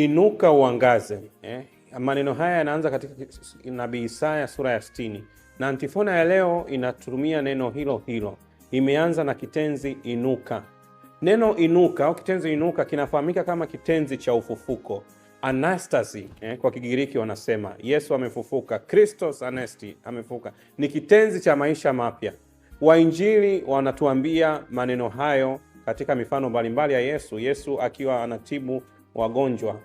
Inuka uangaze. Maneno haya yanaanza katika nabii Isaya sura ya 60. Na antifona ya leo inatumia neno hilo hilo. Imeanza na kitenzi inuka. Neno inuka au kitenzi inuka kinafahamika kama kitenzi cha ufufuko. Anastasi, kwa Kigiriki wanasema Yesu amefufuka, Christos anesti, amefufuka. Ni kitenzi cha maisha mapya. Wainjili wanatuambia maneno hayo katika mifano mbalimbali ya Yesu. Yesu akiwa anatibu wagonjwa,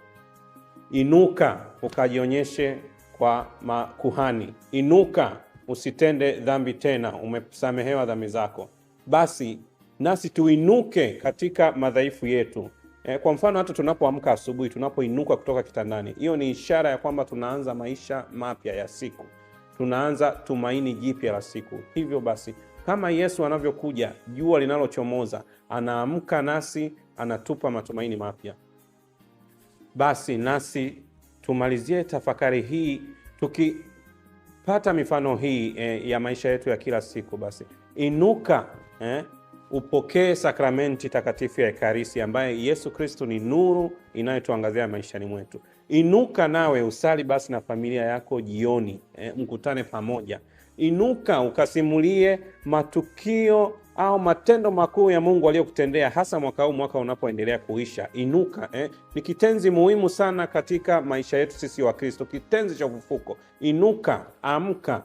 inuka ukajionyeshe kwa makuhani, inuka usitende dhambi tena, umesamehewa dhambi zako. Basi nasi tuinuke katika madhaifu yetu. Kwa mfano, hata tunapoamka asubuhi, tunapoinuka kutoka kitandani, hiyo ni ishara ya kwamba tunaanza maisha mapya ya siku, tunaanza tumaini jipya la siku. Hivyo basi, kama Yesu anavyokuja jua linalochomoza, anaamka nasi anatupa matumaini mapya. Basi nasi tumalizie tafakari hii tukipata mifano hii ya maisha yetu ya kila siku. Basi inuka, upokee sakramenti takatifu ya Ekaristi ambaye Yesu Kristo ni nuru inayotuangazia maishani mwetu. Inuka nawe usali basi na familia yako jioni, mkutane pamoja. Inuka ukasimulie matukio au matendo makuu ya Mungu aliyokutendea, hasa mwaka huu, mwaka unapoendelea kuisha. Inuka ni kitenzi muhimu sana katika maisha yetu sisi wa Kristo, kitenzi cha ufufuko. Inuka, amka,